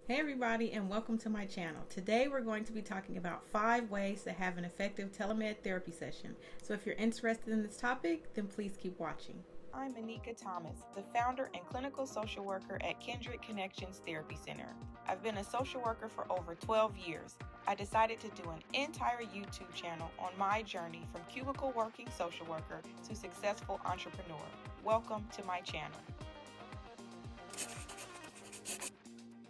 Hey everybody, and welcome to my channel. Today we're going to be talking about 5 ways to have an effective telemed therapy session. So if you're interested in this topic, then please keep watching. I'm Anika Thomas, the founder and clinical social worker at Kindred Connections Therapy Center. I've been a social worker for over 12 years. I decided to do an entire YouTube channel on my journey from cubicle working social worker to successful entrepreneur. Welcome to my channel.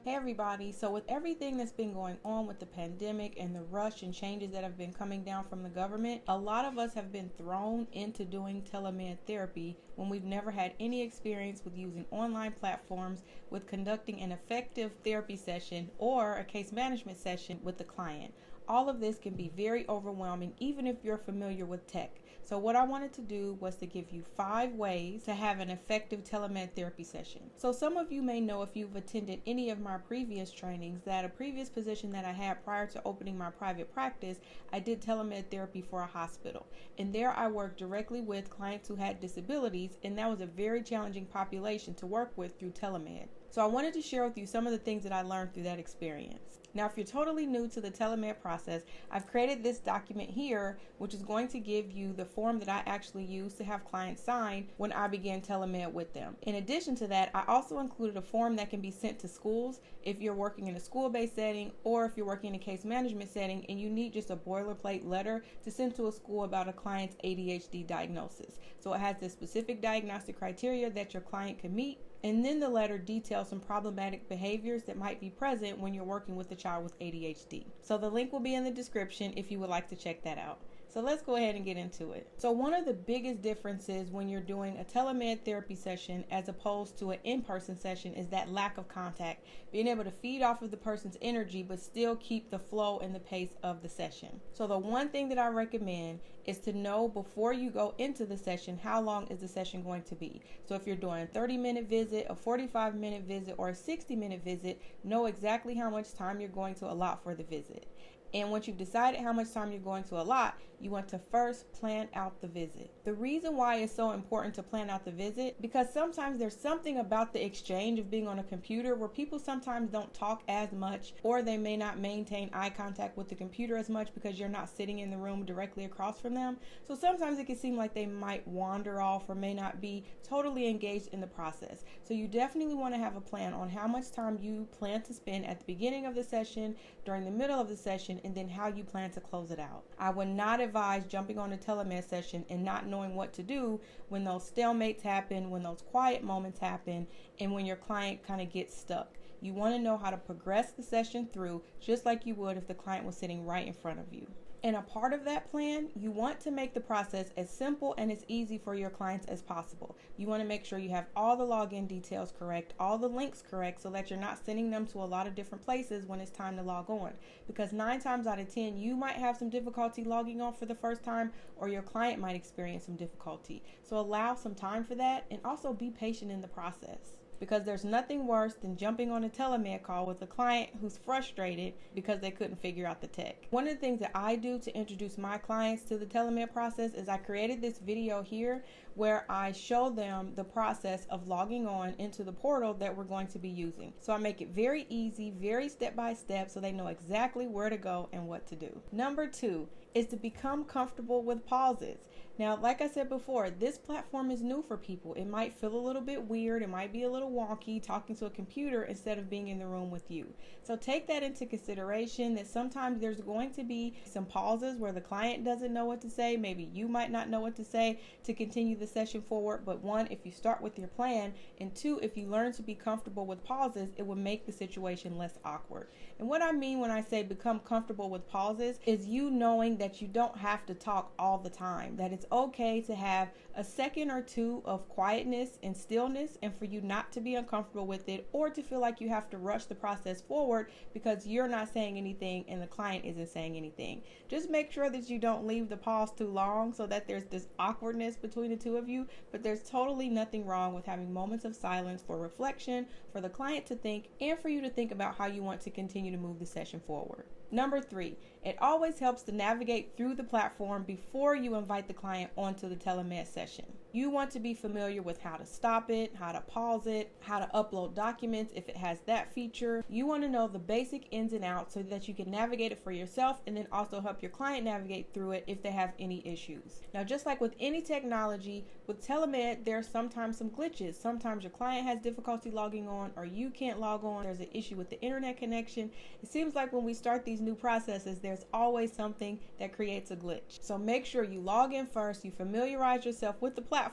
Hey everybody, so with everything that's been going on with the pandemic and the rush and changes that have been coming down from the government, a lot of us have been thrown into doing telemed therapy when we've never had any experience with using online platforms, with conducting an effective therapy session or a case management session with the client. All of this can be very overwhelming even if you're familiar with tech. So what I wanted to do was to give you 5 ways to have an effective telemed therapy session. So some of you may know, if you've attended any of my previous trainings, that a previous position that I had prior to opening my private practice, I did telemed therapy for a hospital. And there I worked directly with clients who had disabilities, and that was a very challenging population to work with through telemed. So I wanted to share with you some of the things that I learned through that experience. Now, if you're totally new to the telemed process, I've created this document here, which is going to give you the form that I actually use to have clients sign when I began telemed with them. In addition to that, I also included a form that can be sent to schools if you're working in a school-based setting, or if you're working in a case management setting and you need just a boilerplate letter to send to a school about a client's ADHD diagnosis. So it has the specific diagnostic criteria that your client can meet, and then the letter details some problematic behaviors that might be present when you're working with a child with ADHD. So the link will be in the description if you would like to check that out. So let's go ahead and get into it. So one of the biggest differences when you're doing a telemed therapy session as opposed to an in-person session is that lack of contact, being able to feed off of the person's energy but still keep the flow and the pace of the session. So the one thing that I recommend is to know before you go into the session, how long is the session going to be. So if you're doing a 30-minute visit, a 45-minute visit, or a 60-minute visit, know exactly how much time you're going to allot for the visit. And once you've decided how much time you're going to allot, you want to first plan out the visit. The reason why it's so important to plan out the visit, because sometimes there's something about the exchange of being on a computer where people sometimes don't talk as much, or they may not maintain eye contact with the computer as much because you're not sitting in the room directly across from them. So sometimes it can seem like they might wander off or may not be totally engaged in the process. So you definitely want to have a plan on how much time you plan to spend at the beginning of the session, during the middle of the session, and then how you plan to close it out. I would not advise jumping on a telemed session and not knowing what to do when those stalemates happen, when those quiet moments happen, and when your client kind of gets stuck. You want to know how to progress the session through just like you would if the client was sitting right in front of you. And a part of that plan, you want to make the process as simple and as easy for your clients as possible. You want to make sure you have all the login details correct, all the links correct, so that you're not sending them to a lot of different places when it's time to log on. Because 9 times out of 10, you might have some difficulty logging on for the first time, or your client might experience some difficulty. So allow some time for that, and also be patient in the process. Because there's nothing worse than jumping on a telemed call with a client who's frustrated because they couldn't figure out the tech. One of the things that I do to introduce my clients to the telemed process is I created this video here where I show them the process of logging on into the portal that we're going to be using. So I make it very easy, very step by step, so they know exactly where to go and what to do. Number 2 is to become comfortable with pauses. Now, like I said before, this platform is new for people. It might feel a little bit weird. It might be a little wonky talking to a computer instead of being in the room with you. So take that into consideration, that sometimes there's going to be some pauses where the client doesn't know what to say. Maybe you might not know what to say to continue the session forward. But 1, if you start with your plan, and 2, if you learn to be comfortable with pauses, it will make the situation less awkward. And what I mean when I say become comfortable with pauses is you knowing that you don't have to talk all the time, that it's okay to have a second or 2 of quietness and stillness, and for you not to be uncomfortable with it or to feel like you have to rush the process forward because you're not saying anything and the client isn't saying anything. Just make sure that you don't leave the pause too long so that there's this awkwardness between the two of you, but there's totally nothing wrong with having moments of silence for reflection, for the client to think, and for you to think about how you want to continue to move the session forward. Number 3, it always helps to navigate through the platform before you invite the client onto the telemed session. You want to be familiar with how to stop it, how to pause it, how to upload documents if it has that feature. You want to know the basic ins and outs so that you can navigate it for yourself and then also help your client navigate through it if they have any issues. Now, just like with any technology, with Telemed, there's sometimes some glitches. Sometimes your client has difficulty logging on or you can't log on. There's an issue with the internet connection. It seems like when we start these new processes, there's always something that creates a glitch. So make sure you log in first, you familiarize yourself with the platform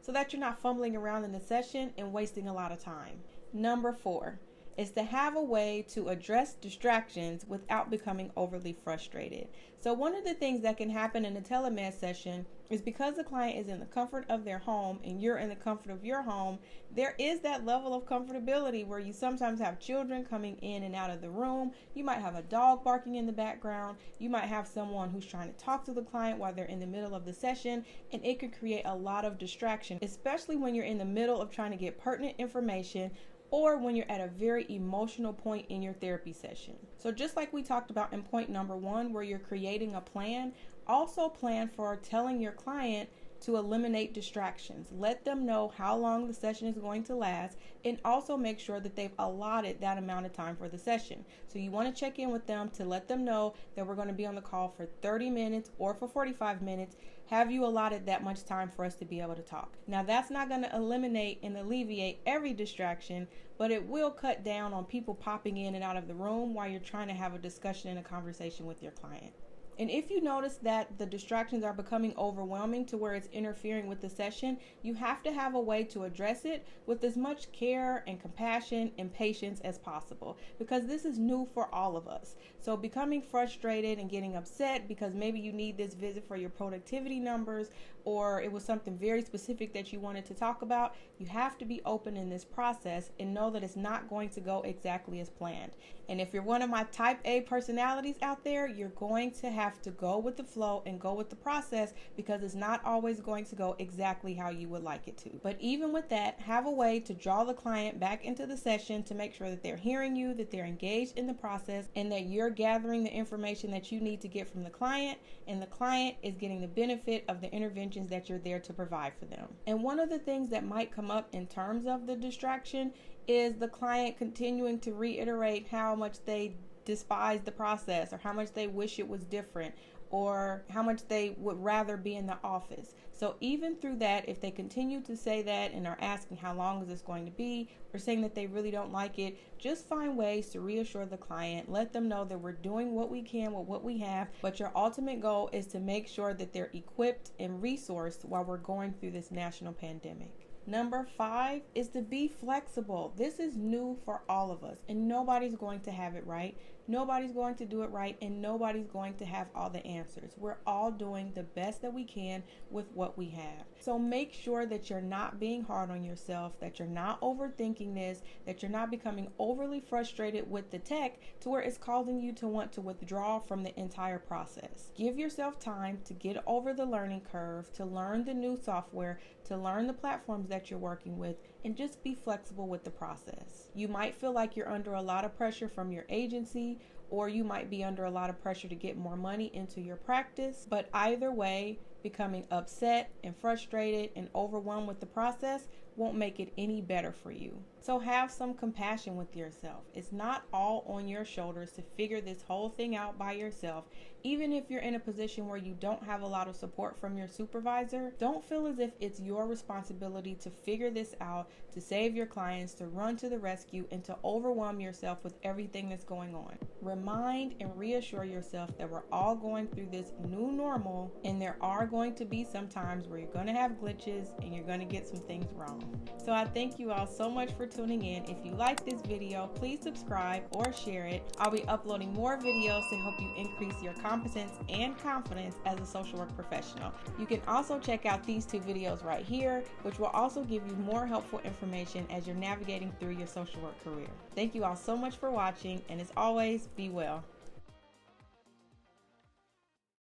so that you're not fumbling around in the session and wasting a lot of time. Number 4 is to have a way to address distractions without becoming overly frustrated. So one of the things that can happen in a telemed session is because the client is in the comfort of their home and you're in the comfort of your home, there is that level of comfortability where you sometimes have children coming in and out of the room. You might have a dog barking in the background. You might have someone who's trying to talk to the client while they're in the middle of the session, and it could create a lot of distraction, especially when you're in the middle of trying to get pertinent information or when you're at a very emotional point in your therapy session. So just like we talked about in point number 1, where you're creating a plan, also plan for telling your client to eliminate distractions. Let them know how long the session is going to last, and also make sure that they've allotted that amount of time for the session. So you want to check in with them to let them know that we're going to be on the call for 30 minutes or for 45 minutes. Have you allotted that much time for us to be able to talk? Now, that's not going to eliminate and alleviate every distraction, but it will cut down on people popping in and out of the room while you're trying to have a discussion and a conversation with your client. And if you notice that the distractions are becoming overwhelming to where it's interfering with the session, you have to have a way to address it with as much care and compassion and patience as possible, because this is new for all of us. So becoming frustrated and getting upset because maybe you need this visit for your productivity numbers, or it was something very specific that you wanted to talk about, you have to be open in this process and know that it's not going to go exactly as planned. And if you're one of my type A personalities out there, you're going to have to go with the flow and go with the process, because it's not always going to go exactly how you would like it to. But even with that, have a way to draw the client back into the session to make sure that they're hearing you, that they're engaged in the process, and that you're gathering the information that you need to get from the client, and the client is getting the benefit of the interventions that you're there to provide for them. And one of the things that might come up in terms of the distraction is the client continuing to reiterate how much they despise the process, or how much they wish it was different, or how much they would rather be in the office. So even through that, if they continue to say that and are asking how long is this going to be, or saying that they really don't like it, just find ways to reassure the client. Let them know that we're doing what we can with what we have, but your ultimate goal is to make sure that they're equipped and resourced while we're going through this national pandemic. Number 5 is to be flexible. This is new for all of us, and nobody's going to have it right. Nobody's going to do it right, and nobody's going to have all the answers. We're all doing the best that we can with what we have. So make sure that you're not being hard on yourself, that you're not overthinking this, that you're not becoming overly frustrated with the tech to where it's causing you to want to withdraw from the entire process. Give yourself time to get over the learning curve, to learn the new software, to learn the platforms that you're working with, and just be flexible with the process. You might feel like you're under a lot of pressure from your agency, or you might be under a lot of pressure to get more money into your practice, but either way, becoming upset and frustrated and overwhelmed with the process won't make it any better for you. So have some compassion with yourself. It's not all on your shoulders to figure this whole thing out by yourself. Even if you're in a position where you don't have a lot of support from your supervisor, don't feel as if it's your responsibility to figure this out, to save your clients, to run to the rescue, and to overwhelm yourself with everything that's going on. Remind and reassure yourself that we're all going through this new normal, and there are going to be some times where you're going to have glitches and you're going to get some things wrong. So I thank you all so much for tuning in. If you like this video, please subscribe or share it. I'll be uploading more videos to help you increase your competence and confidence as a social work professional. You can also check out these 2 videos right here, which will also give you more helpful information as you're navigating through your social work career. Thank you all so much for watching, and as always, be well.